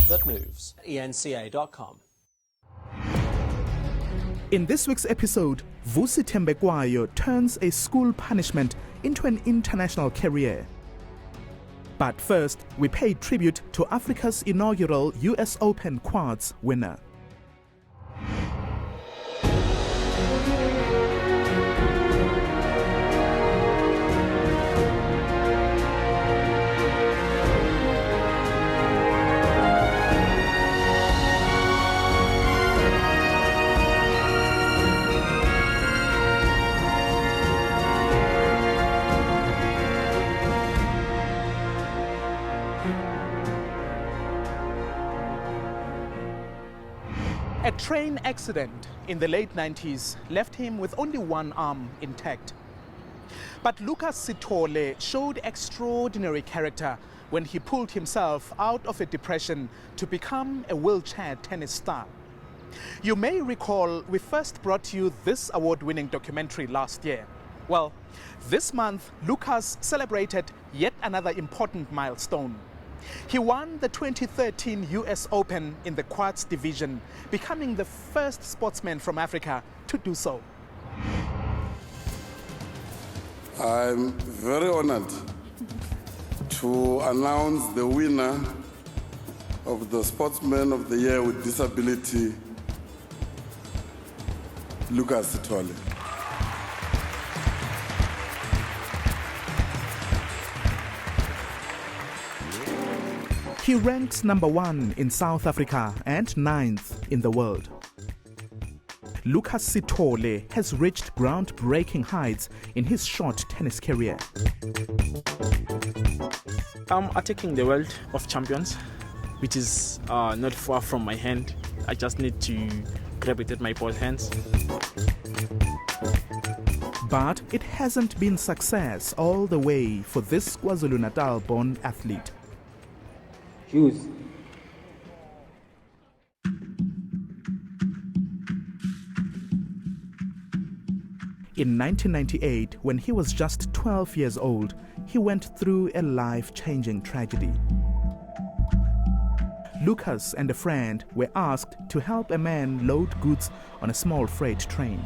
that moves. enca.com. In this week's episode, Vusi Thembekwayo turns a school punishment into an international career. But first, we pay tribute to Africa's inaugural US Open quads winner. A train accident in the late 90s left him with only one arm intact. But Lucas Sithole showed extraordinary character when he pulled himself out of a depression to become a wheelchair tennis star. You may recall we first brought you this award-winning documentary last year. Well, this month, Lucas celebrated yet another important milestone. He won the 2013 US Open in the quads division, becoming the first sportsman from Africa to do so. I'm very honored to announce the winner of the Sportsman of the Year with Disability, Lucas Sithole. He ranks number 1 in South Africa and 9th in the world. Lucas Sithole has reached groundbreaking heights in his short tennis career. I'm attacking the world of champions, which is not far from my hand. I just need to grab it with my both hands. But it hasn't been success all the way for this KwaZulu-Natal-born athlete. Shoes. In 1998, when he was just 12 years old, he went through a life-changing tragedy. Lucas and a friend were asked to help a man load goods on a small freight train.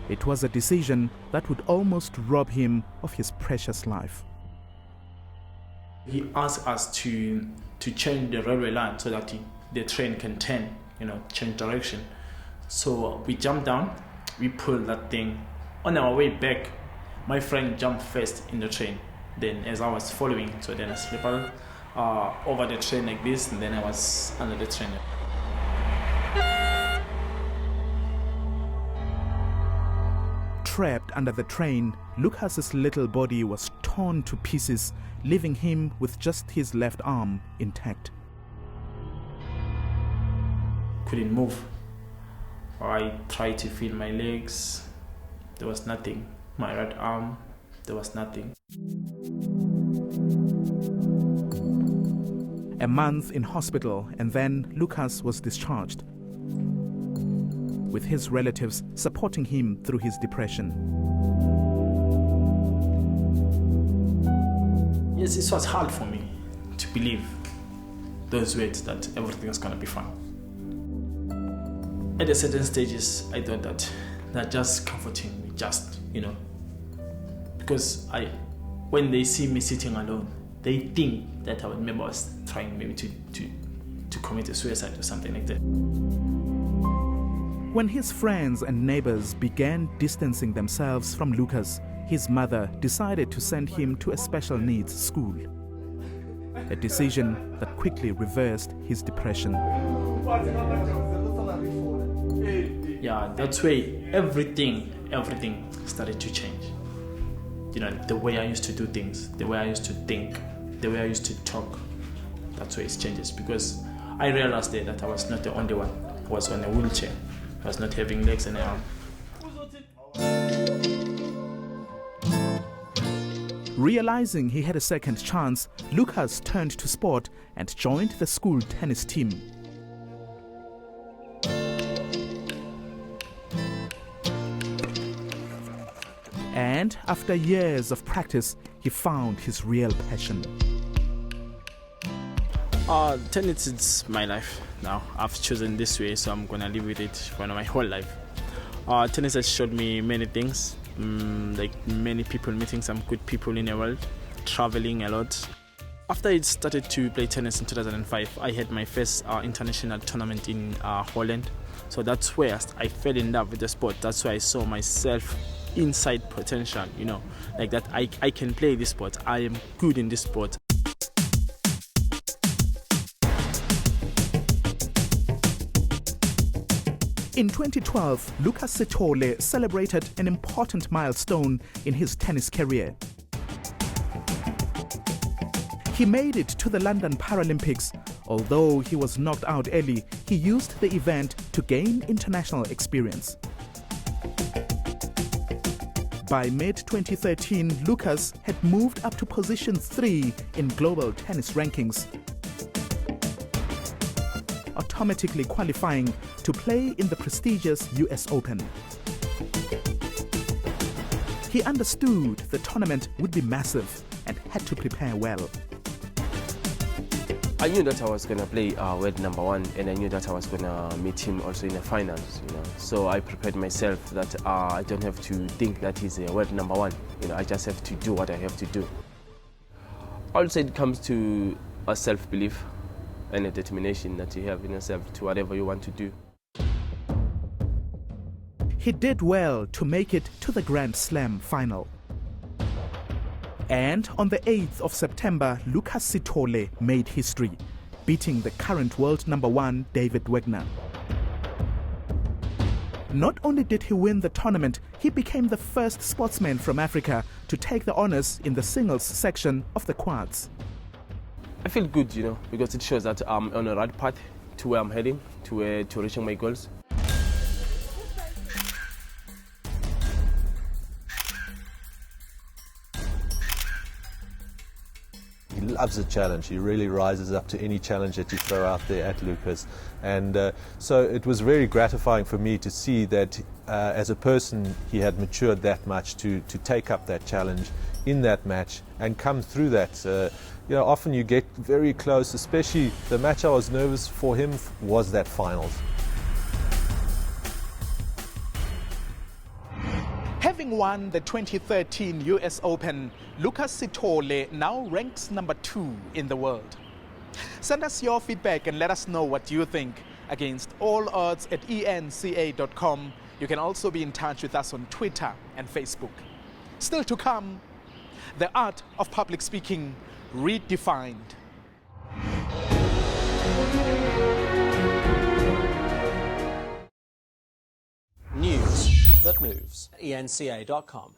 It was a decision that would almost rob him of his precious life. He asked us to change the railway line so that the train can turn, change direction. So we jumped down, we pulled that thing. On our way back, my friend jumped first in the train. Then as I was following, so then I slipped over the train like this, and then I was under the train. Trapped under the train, Lucas's little body was torn to pieces, leaving him with just his left arm intact. Couldn't move. I tried to feel my legs. There was nothing. My right arm, there was nothing. A month in hospital, and then Lucas was discharged, with his relatives supporting him through his depression. Yes, it was hard for me to believe those words that everything is going to be fine. At a certain stages, I thought that they're just comforting me, because when they see me sitting alone, they think that maybe I was trying maybe to commit a suicide or something like that. When his friends and neighbors began distancing themselves from Lucas, his mother decided to send him to a special needs school. A decision that quickly reversed his depression. Yeah, that's way everything started to change. The way I used to do things, the way I used to think, the way I used to talk, that's where it changes, because I realized that I was not the only one who was on a wheelchair. I was not having legs and an arm. Realizing he had a second chance, Lucas turned to sport and joined the school tennis team. And after years of practice, he found his real passion. Tennis is my life now. I've chosen this way, so I'm gonna live with it for my whole life. Tennis has showed me many things, like many people, meeting some good people in the world, traveling a lot. After I started to play tennis in 2005, I had my first international tournament in Holland. So that's where I fell in love with the sport. That's where I saw myself inside potential, like that I can play this sport. I am good in this sport. In 2012, Lucas Sithole celebrated an important milestone in his tennis career. He made it to the London Paralympics. Although he was knocked out early, he used the event to gain international experience. By mid-2013, Lucas had moved up to position 3 in global tennis rankings, automatically qualifying to play in the prestigious US Open. He understood the tournament would be massive and had to prepare well. I knew that I was going to play world number 1, and I knew that I was going to meet him also in the finals. So I prepared myself that I don't have to think that he's a world number 1. I just have to do what I have to do. Also, it comes to a self-belief and a determination that you have in yourself to whatever you want to do. He did well to make it to the Grand Slam final. And on the 8th of September, Lucas Sithole made history, beating the current world number 1, David Wagner. Not only did he win the tournament, he became the first sportsman from Africa to take the honors in the singles section of the quads. I feel good, because it shows that I'm on the right path to where I'm heading, to reaching my goals. He loves a challenge. He really rises up to any challenge that you throw out there at Lucas. And so it was very gratifying for me to see that as a person he had matured that much to take up that challenge in that match and come through that. Often you get very close, especially the match I was nervous for him was that finals. Having won the 2013 US Open, Lucas Sithole now ranks number 2 in the world. Send us your feedback and let us know what you think. Against all odds at enca.com. You can also be in touch with us on Twitter and Facebook. Still to come, the art of public speaking redefined. News that moves. enca.com.